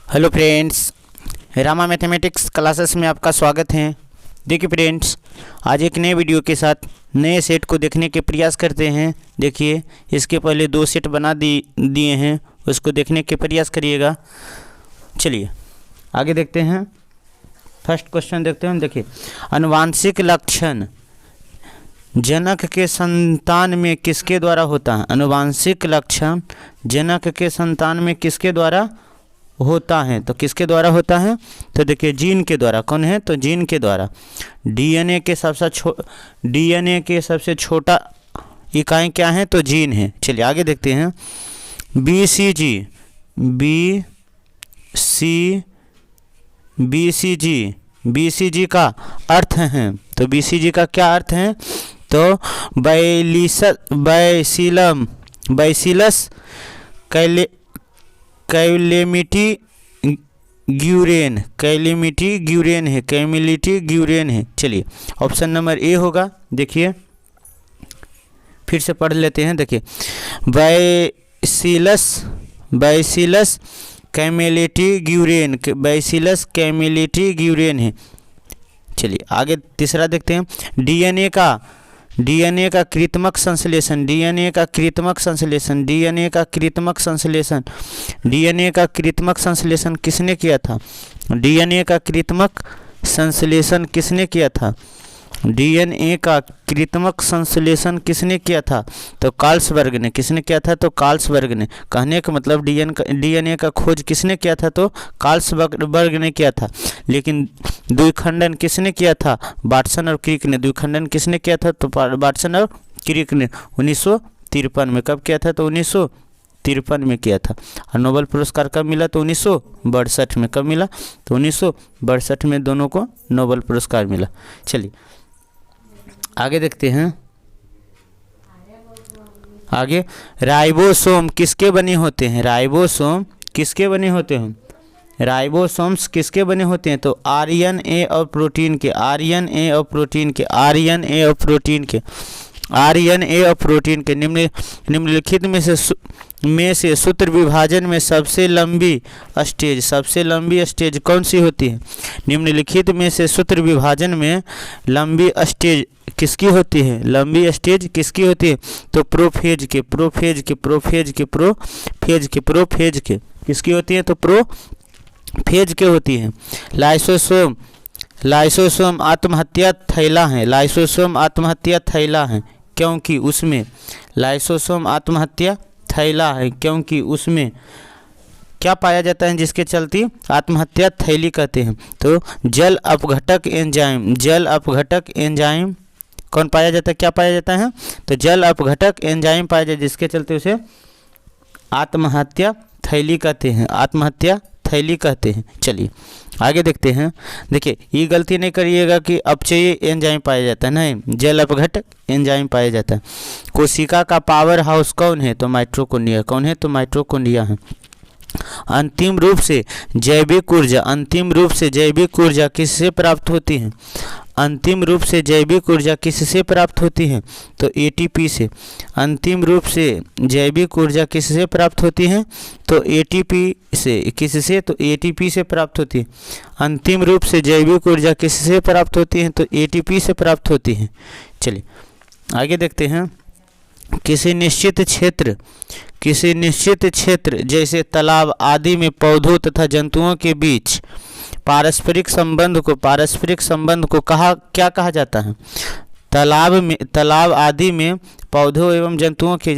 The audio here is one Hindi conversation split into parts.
Hello friends, Rama mathematics classes में आपका स्वागत है। देखिए फ्रेंड्स, आज एक नए वीडियो के साथ नए सेट को देखने के प्रयास करते हैं। देखिए, इसके पहले दो सेट बना दिए हैं, उसको देखने के प्रयास करिएगा। चलिए आगे देखते हैं। फर्स्ट क्वेश्चन देखते हैं। देखिए, आनुवांशिक लक्षण जनक के संतान में किसके द्वारा होता है? आनुवांशिक लक्षण जनक के संतान में किसके द्वारा होता है? तो किसके द्वारा होता है? तो देखिए, जीन के द्वारा। कौन है? तो जीन के द्वारा। डीएनए के सबसे छोटा इकाई क्या है? तो जीन है। चलिए आगे देखते हैं। बीसीजी का अर्थ है। तो बीसीजी का क्या अर्थ है? तो बैसिलस कैमिलिटी ग्यूरेन है। चलिए ऑप्शन नंबर ए होगा। देखिए फिर से पढ़ लेते हैं। देखिए, बैसिलस कैमिलिटी ग्यूरेन है। चलिए आगे तीसरा देखते हैं। डीएनए का कृत्रिमक संश्लेषण किसने किया था? डीएनए का कृत्रिमक संश्लेषण किसने किया था? तो कार्ल्सबर्ग ने। किसने किया था? तो कार्ल्सबर्ग ने। कहने का मतलब डीएनए का खोज किसने किया था? तो कार्ल्सबर्ग ने किया था। लेकिन द्विखंडन किसने किया था? वाटसन और क्रिक ने। द्विखंडन किसने किया था? तो वाटसन और क्रिक ने 1953 में। कब किया था? तो 1953 में किया था। और नोबेल पुरस्कार कब मिला? तो 1962 में। कब मिला? तो 1962 में दोनों को नोबेल पुरस्कार मिला। चलिए आगे देखते हैं। आगे, राइबोसोम किसके बने होते हैं? राइबोसोम्स किसके बने होते हैं? तो आरएनए और प्रोटीन के निम्नलिखित में से सूत्र विभाजन में सबसे लंबी स्टेज कौन सी होती है? निम्नलिखित में से सूत्र विभाजन में लंबी स्टेज किसकी होती है? तो प्रोफेज के किसकी होती है? तो प्रोफेज के होती है। लाइसोसोम आत्महत्या थैला है क्योंकि उसमें क्या पाया जाता है जिसके चलते आत्महत्या थैली कहते हैं? तो जल अपघटक एंजाइम कौन पाया जाता है? क्या पाया जाता है? तो जल अपघटक एंजाइम पाया जाता है, जिसके चलते उसे आत्महत्या थैली कहते हैं। चलिए आगे देखते हैं। देखिए, ये गलती नहीं करिएगा कि अपचयी एंजाइम पाया जाता है, नहीं, जल अपघटक एंजाइम पाया जाता है। कोशिका का पावर हाउस कौन है? तो माइटोकॉन्ड्रिया। कौन है? तो माइटोकॉन्ड्रिया है। अंतिम रूप से जैविक ऊर्जा किससे प्राप्त होती है? तो एटीपी से। अंतिम रूप से जैविक ऊर्जा किससे प्राप्त होती है? तो एटीपी से। किससे? तो एटीपी से प्राप्त होती है। अंतिम रूप से जैविक ऊर्जा किससे प्राप्त होती है? तो एटीपी से प्राप्त होती है। चलिए आगे देखते हैं। किसी निश्चित क्षेत्र जैसे तालाब आदि में पौधों तथा जंतुओं के बीच पारस्परिक संबंध को क्या कहा जाता है? तालाब आदि में पौधों एवं जंतुओं के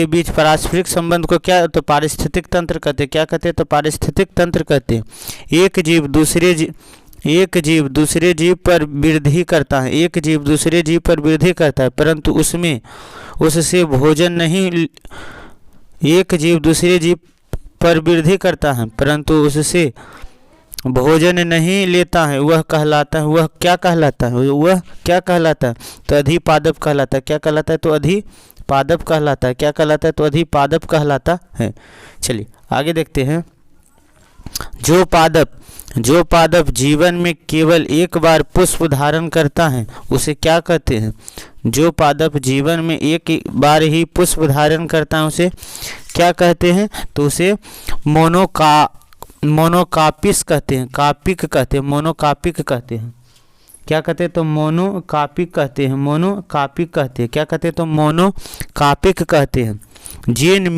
बीच पारस्परिक संबंध को क्या? तो पारिस्थितिक तंत्र कहते हैं। क्या कहते हैं? तो पारिस्थितिक तंत्र कहते हैं। एक जीव दूसरे जीव पर वृद्धि करता है, परंतु उससे भोजन नहीं। एक जीव दूसरे जीव पर वृद्धि करता है परंतु उससे भोजन नहीं लेता है, वह क्या कहलाता है? तो अधिपादप कहलाता है। क्या कहलाता है? तो अधिपादप कहलाता है। क्या कहलाता है? तो अधिपादप कहलाता है। चलिए आगे देखते हैं। जो पादप जीवन में केवल एक बार पुष्प धारण करता है उसे क्या कहते हैं? जो पादप जीवन में एक बार ही पुष्प धारण करता है उसे क्या कहते हैं? तो उसे मोनोकापिस कहते हैं, कापिक कहते हैं, मोनोकापिक कहते हैं। क्या कहते हैं? तो मोनोकापिक कहते हैं, मोनोकापिक कहते हैं। क्या कहते हैं? तो मोनोकापिक कहते हैं। जीन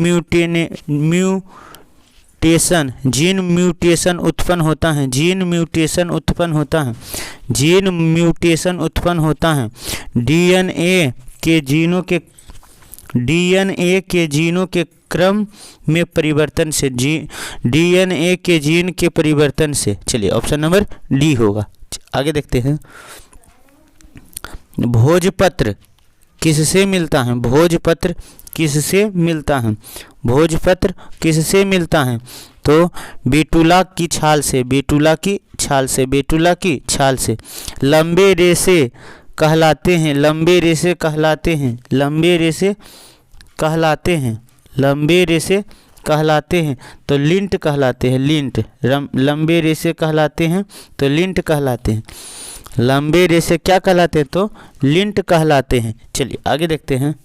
म्यूटेशन उत्पन्न होता है, जीन म्यूटेशन उत्पन्न होता है डीएनए के जीनों के क्रम में परिवर्तन से, डीएनए के जीन के परिवर्तन से। चलिए ऑप्शन नंबर डी होगा। आगे देखते हैं। भोजपत्र किससे मिलता है? भोजपत्र किससे मिलता है? भोजपत्र किससे मिलता है? तो बेटुला की छाल से, बेटुला की छाल से, बेटुला की छाल से। लंबे रेशे कहलाते हैं, लंबे रेशे कहलाते हैं, लंबे रेशे कहलाते हैं, लंबे रेशे कहलाते हैं तो लिंट कहलाते हैं, लिंट। लंबे रेशे कहलाते हैं तो लिंट कहलाते हैं, लंबे रेशे क्या कहलाते हैं? तो लिंट कहलाते हैं। चलिए आगे देखते हैं।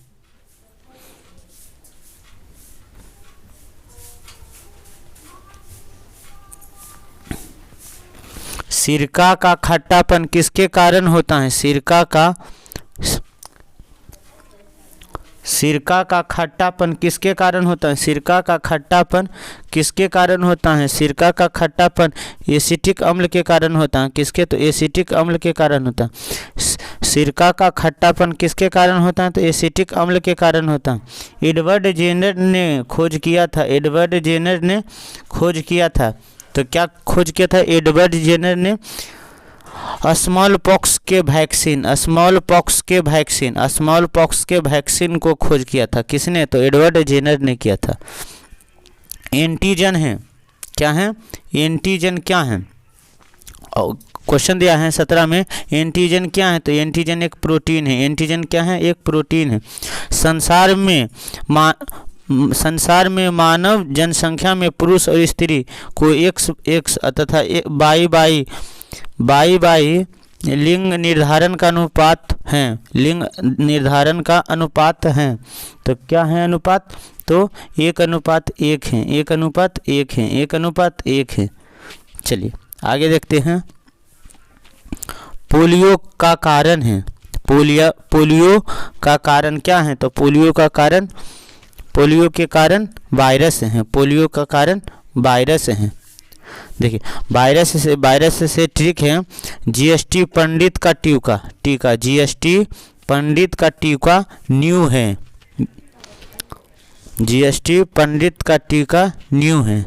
सिरका का खट्टापन किसके कारण होता है? सिरका का खट्टापन किसके कारण होता है? सिरका का खट्टापन किसके कारण होता है? सिरका का खट्टापन एसिटिक अम्ल के कारण होता है। किसके? तो एसिटिक अम्ल के कारण होता है। सिरका का खट्टापन किसके कारण होता है? तो एसिटिक अम्ल के कारण होता है। एडवर्ड जेनर ने खोज किया था, एडवर्ड जेनर ने खोज किया था। तो क्या खोज किया था एडवर्ड जेनर ने? स्मॉल पॉक्स के वैक्सीन, स्मॉल पॉक्स के वैक्सीन, स्मॉल पॉक्स के वैक्सीन को खोज किया था। किसने? तो एडवर्ड जेनर ने किया था। एंटीजन है, क्या है? एंटीजन क्या है? क्वेश्चन दिया है 17 में, एंटीजन क्या है? तो एंटीजन एक प्रोटीन है। एंटीजन क्या है? एक प्रोटीन है। संसार में मानव जनसंख्या में पुरुष और स्त्री को एक तथा बाई लिंग निर्धारण का अनुपात है, लिंग निर्धारण का अनुपात है। तो क्या है अनुपात? तो 1:1 है, 1:1 है, 1:1 है। चलिए आगे देखते हैं। पोलियो का कारण है, पोलियो का कारण क्या है? तो पोलियो के कारण वायरस हैं, पोलियो का कारण वायरस हैं। देखिए वायरस से ठीक है। जीएसटी पंडित का टीका, जीएसटी पंडित का टीका न्यू है, जीएसटी पंडित का टीका न्यू है।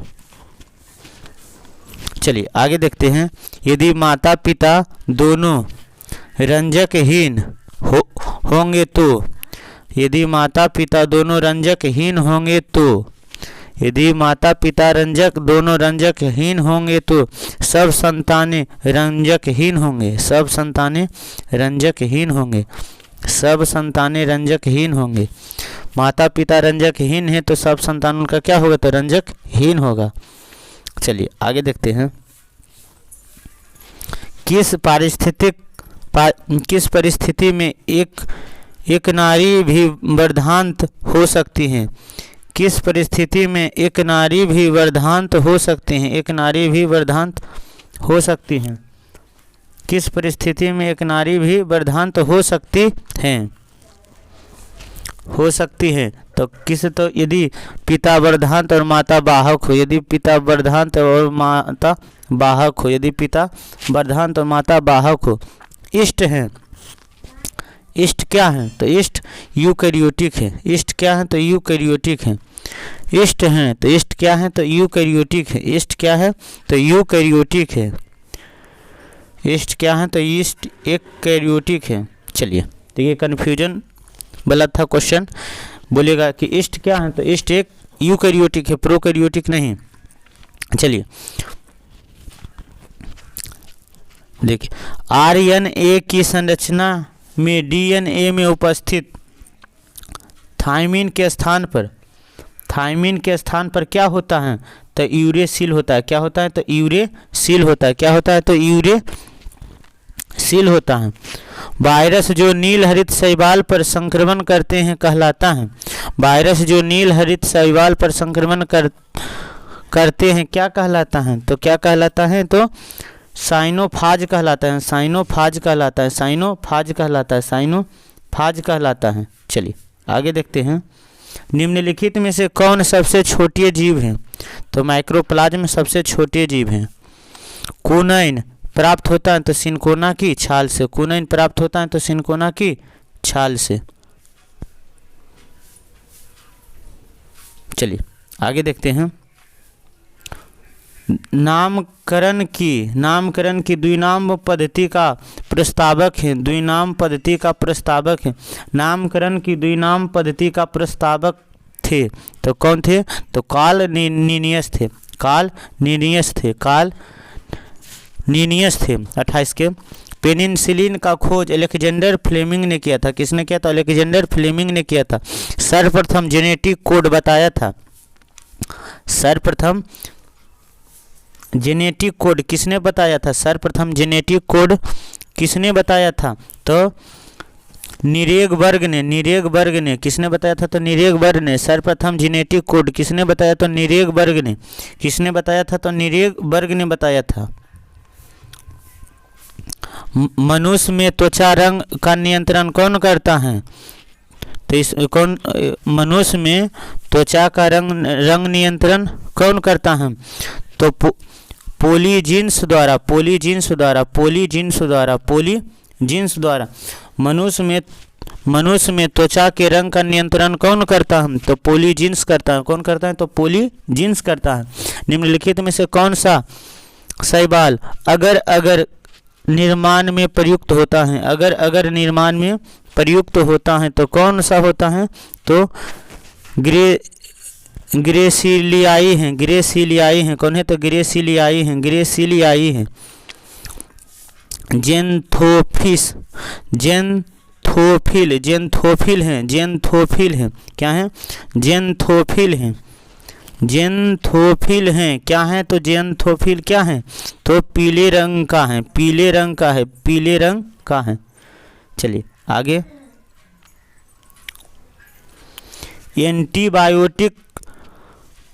चलिए आगे देखते हैं। यदि माता पिता दोनों रंजकहीन होंगे तो, यदि माता पिता दोनों रंजकहीन होंगे तो, यदि माता पिता दोनों रंजकहीन होंगे तो सब संतानें रंजकहीन होंगे, सब संतानें रंजकहीन होंगे, सब संतानें रंजकहीन होंगे। माता पिता रंजकहीन है तो सब संतान उनका क्या होगा? तो रंजकहीन होगा। चलिए आगे देखते हैं। किस परिस्थिति में एक नारी भी वर्धांत हो सकती है? किस परिस्थिति में एक नारी भी वर्धांत हो सकती हैं? एक नारी भी वर्धांत हो सकती हैं। किस परिस्थिति में एक नारी भी वर्धांत हो सकती हैं? हो सकती है तो किस? तो यदि पिता वर्धांत और माता बाहक हो, यदि पिता वर्धांत और माता बाहक हो, यदि पिता वर्धांत और माता बाहक हो। इष्ट हैं, इष्ट क्या है? तो इष्ट यूकैरियोटिक है, इष्ट क्या है? तो यूकैरियोटिक है। इष्ट हैं तो इष्ट क्या है? तो यूकैरियोटिक है, इष्ट क्या है? तो यूकैरियोटिक है, इष्ट क्या है? तो इष्ट एक कैरियोटिक है। चलिए देखिए कन्फ्यूजन वाला था क्वेश्चन, बोलेगा कि इष्ट क्या है? तो इष्ट एक यूकैरियोटिक है, प्रोकैरियोटिक नहीं। चलिए देखिए आरएनए की संरचना में डीएनए में उपस्थित थायमिन के स्थान पर क्या होता है? तो यूरेसिल होता है। क्या होता है? तो यूरेसिल होता है। क्या होता है? तो यूरेसिल होता है। वायरस जो नील हरित शैवाल पर संक्रमण करते हैं कहलाता है। वायरस जो नील हरित शैवाल पर संक्रमण करते हैं क्या कहलाता है? तो क्या कहलाता है? तो साइनोफाज कहलाता है। साइनोफाज कहलाता है। साइनोफाज कहलाता है। साइनोफाज कहलाता है। चलिए आगे देखते हैं। निम्नलिखित में से कौन सबसे छोटे जीव हैं? तो माइक्रोप्लाज्म सबसे छोटे जीव हैं। कूनाइन प्राप्त होता है तो सिनकोना की छाल से। कूनाइन प्राप्त होता है तो सिनकोना की छाल से। चलिए आगे देखते हैं। नामकरण की द्विनाम पद्धति का प्रस्तावक है। द्विनाम पद्धति का प्रस्तावक है। नामकरण की द्विनाम पद्धति का प्रस्तावक थे तो कौन थे? तो कार्ल लीनियस थे। कार्ल लीनियस थे। कार्ल लीनियस थे। 28 के। पेनिसिलिन का खोज अलेक्जेंडर फ्लेमिंग ने किया था। किसने किया था? अलेक्जेंडर फ्लेमिंग ने किया था। सर्वप्रथम जेनेटिक कोड बताया था। सर्वप्रथम जेनेटिक कोड किसने बताया था? सर्वप्रथम जेनेटिक कोड किसने बताया था? तो नीरेगबर्ग ने। नीरेगबर्ग ने किसने बताया था? तो नीरेगबर्ग ने। सर्वप्रथम जेनेटिक कोड किसने बताया? तो नीरेगबर्ग ने। किसने बताया था? तो नीरेगबर्ग ने बताया था। मनुष्य में त्वचा रंग का नियंत्रण कौन करता है? तो इस कौन मनुष्य में त्वचा का रंग नियंत्रण कौन करता है? तो पोलीजीन्स द्वारा। पोलीजीन्स द्वारा। पोलीजीन्स द्वारा। पोलीजीन्स द्वारा। मनुष्य में त्वचा के रंग का नियंत्रण कौन करता है? तो पोलीजीन्स करता है। कौन करता है? तो पोलीजीन्स करता है। निम्नलिखित में से कौन सा शैवाल अगर निर्माण में प्रयुक्त होता है? अगर निर्माण में प्रयुक्त होता है तो कौन सा होता है? तो ग्रेसिलियाई हैं। ग्रेसिलियाई हैं। कौन है? तो ग्रेसिलियाई हैं। ग्रेसिलियाई हैं। जेंथोफिल हैं। जेंथोफिल हैं। क्या हैं? जेंथोफिल हैं। जेंथोफिल हैं। क्या है? तो जेंथोफिल क्या है? तो पीले रंग का है। पीले रंग का है। पीले रंग का है। चलिए आगे। एंटीबायोटिक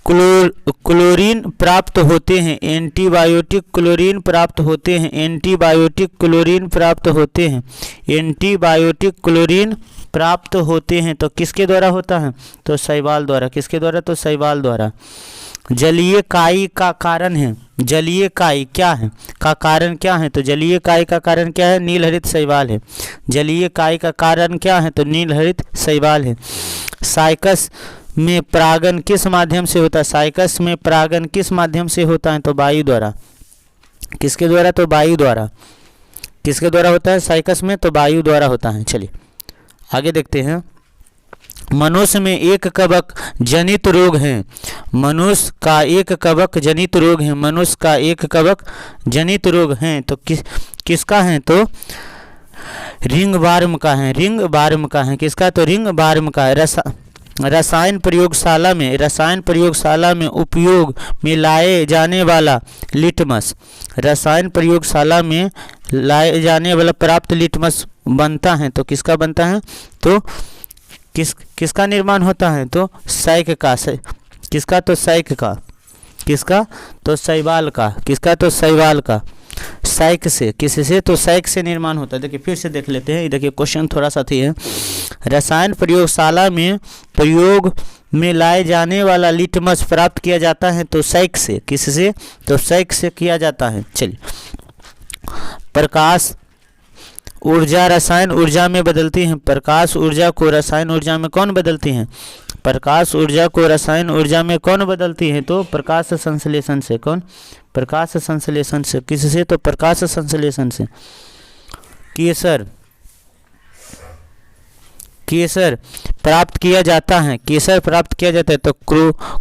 क्लोरीन प्राप्त होते हैं। एंटीबायोटिक क्लोरीन प्राप्त होते हैं। एंटीबायोटिक क्लोरीन प्राप्त होते हैं। एंटीबायोटिक क्लोरीन प्राप्त होते हैं तो किसके द्वारा होता है? तो शैवाल द्वारा। किसके द्वारा? तो शैवाल द्वारा। जलीय काई का कारण है। जलीय काई क्या है? का कारण क्या है? तो जलीय काई का कारण क्या है? नील हरित शैवाल है। जलीय काई का कारण क्या है? तो नील हरित शैवाल है। साइकस में परागण किस माध्यम से होता है? साइकस में परागण किस माध्यम से होता है? तो वायु द्वारा। किसके द्वारा? तो वायु द्वारा। किसके द्वारा होता है? साइकस में तो वायु द्वारा होता है। चलिए आगे देखते हैं। मनुष्य में एक कवक जनित रोग है। मनुष्य का एक कवक जनित रोग है। मनुष्य का एक कवक जनित रोग है तो किसका है? तो रिंगवर्म का है। रिंगवर्म का है। किसका? तो रिंगवर्म का है। रसायन प्रयोगशाला में उपयोग में लाए जाने वाला लिटमस। रसायन प्रयोगशाला में लाए जाने वाला प्राप्त लिटमस बनता है तो किसका बनता है? तो किसका निर्माण होता है? तो सैक का। किसका? तो सैक का। किसका? तो शैवाल का। किसका? तो शैवाल का। सैक से। किससे? तो सैक से निर्माण होता है। देखिए फिर से देख लेते हैं। देखिए क्वेश्चन थोड़ा सा थी है। रसायन प्रयोगशाला में प्रयोग में लाए जाने वाला लिटमस प्राप्त किया जाता है तो सैक से। किससे? तो सैक से किया जाता है। चलिए। प्रकाश ऊर्जा रसायन ऊर्जा में बदलती हैं। प्रकाश ऊर्जा को रसायन ऊर्जा में कौन बदलती हैं? प्रकाश ऊर्जा को रसायन ऊर्जा में कौन बदलती है? तो प्रकाश संश्लेषण से। कौन? प्रकाश संश्लेषण से। किससे? तो प्रकाश संश्लेषण से। केसर प्राप्त किया जाता है। केसर प्राप्त किया जाता है तो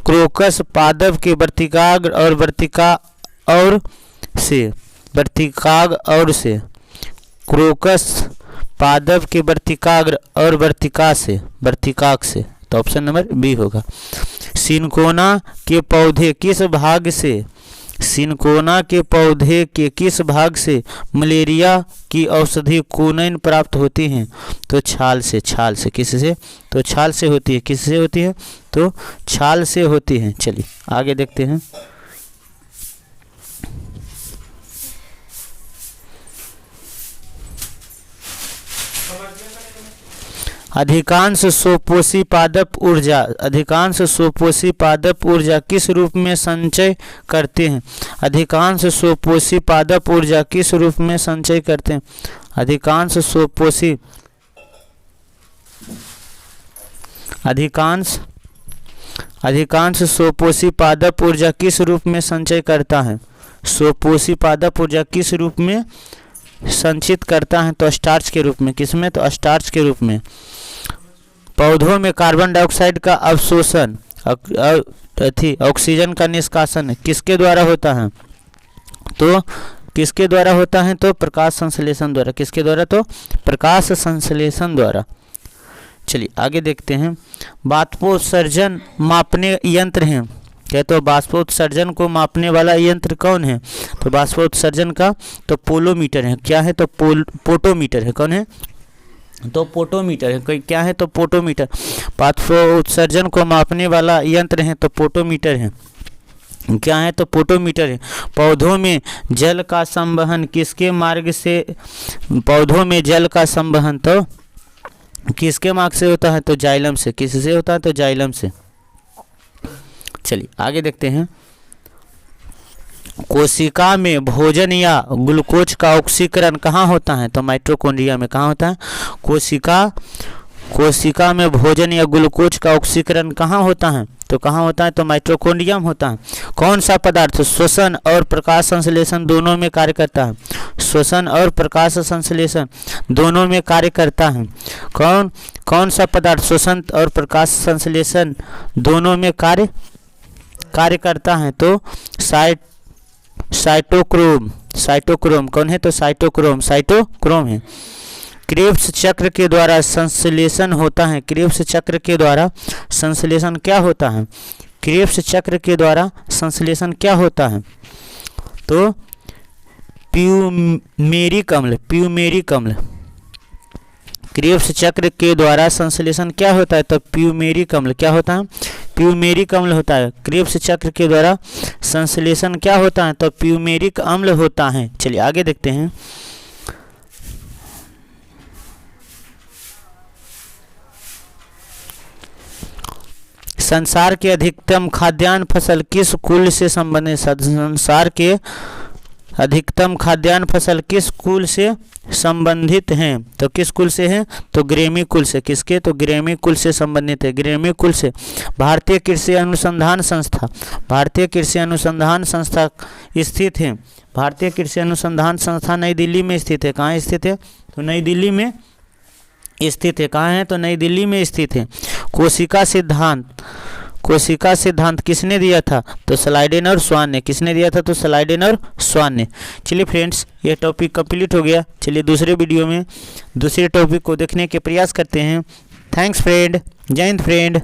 क्रोकस पादप के वर्तिकाग्र और वर्तिकाग्र से। क्रोकस पादप के वर्तिकाग्र और वर्तिकाग से। तो ऑप्शन नंबर बी होगा। सिनकोना के पौधे किस भाग से, सिनकोना के पौधे के किस भाग से मलेरिया की औषधि क्विनोन प्राप्त होती हैं? तो छाल से, छाल से। किससे? तो छाल से होती है। किससे होती है? तो छाल से होती है। चलिए आगे देखते हैं। अधिकांश स्वपोषी पादप ऊर्जा, अधिकांश स्वपोषी पादप ऊर्जा किस रूप में संचय करते हैं? अधिकांश स्वपोषी पादप ऊर्जा किस रूप में संचय करते हैं? अधिकांश स्वपोषी, अधिकांश स्वपोषी पादप ऊर्जा किस रूप में संचय करता है? स्वपोषी पादप ऊर्जा किस रूप में संचित करता है? तो स्टार्च के रूप में। किसमें? तो स्टार्च के रूप में। पौधों में कार्बन डाइऑक्साइड का अवशोषण, ऑक्सीजन का निष्कासन किसके द्वारा होता है? तो किसके द्वारा होता है? तो प्रकाश संश्लेषण द्वारा। किसके द्वारा? तो प्रकाश संश्लेषण द्वारा। चलिए आगे देखते हैं। बाष्पोत्सर्जन मापने यंत्र हैं, क्या? तो बाष्पोत्सर्जन को मापने वाला यंत्र कौन है? तो बाष्पोत्सर्जन का तो पोलोमीटर है। क्या है? तो पोटोमीटर है। कौन है? तो पोटोमीटर है। कोई क्या है? तो पोटोमीटर। बाष्पोत्सर्जन को मापने वाला यंत्र है तो पोटोमीटर है। क्या है? तो पोटोमीटर है। पौधों में जल का संवहन किसके मार्ग से, पौधों में जल का संवहन तो किसके मार्ग से होता है? तो जाइलम से। किससे होता है? तो जाइलम से। चलिए आगे देखते हैं। कोशिका में भोजन या ग्लूकोज का ऑक्सीकरण कहाँ होता है? तो माइटोकॉन्ड्रिया में। कहाँ होता है? कोशिका में भोजन या ग्लूकोज का ऑक्सीकरण कहाँ होता है? तो कहाँ होता है? तो माइटोकॉन्ड्रिया में होता है। कौन सा पदार्थ श्वसन और प्रकाश संश्लेषण दोनों में कार्य करता है? श्वसन और प्रकाश संश्लेषण दोनों में कार्य करता है। कौन सा पदार्थ श्वसन और प्रकाश संश्लेषण दोनों में कार्य करता है? तो साइटोक्रोम। साइटोक्रोम कौन है? तो साइटोक्रोम है। क्रेब्स चक्र के द्वारा संश्लेषण होता है। क्रेब्स चक्र के द्वारा संश्लेषण क्या होता है? क्रेब्स चक्र के द्वारा संश्लेषण क्या होता है? तो प्यूमेरिक अम्ल। क्रेब्स चक्र के द्वारा संश्लेषण क्या होता है? तो प्यूमेरिक अम्ल। क्या होता है? प्यूमेरिक अम्ल होता है। क्रेब्स चक्र के द्वारा संश्लेषण क्या होता है? तो प्यूमेरिक अम्ल होता है। चलिए आगे देखते हैं। संसार के अधिकतम खाद्यान्न फसल किस कुल से संबंधित? संसार के अधिकतम खाद्यान्न फसल किस कुल से संबंधित हैं? तो किस कुल से हैं? तो ग्रेमी कुल से। किसके? तो ग्रेमी कुल से संबंधित है। ग्रेमी कुल से। भारतीय कृषि अनुसंधान संस्था, भारतीय कृषि अनुसंधान संस्था स्थित है। भारतीय कृषि अनुसंधान संस्था नई दिल्ली में स्थित है। कहाँ स्थित है? तो नई दिल्ली में स्थित है। कहाँ है? तो नई दिल्ली में स्थित है। कोशिका सिद्धांत किसने दिया था? तो स्लाइडेन और स्वान ने। किसने दिया था? तो स्लाइडेन और स्वान ने। चलिए फ्रेंड्स, ये टॉपिक कंप्लीट हो गया। चलिए दूसरे वीडियो में दूसरे टॉपिक को देखने के प्रयास करते हैं। Thanks friend. जय हिंद फ्रेंड।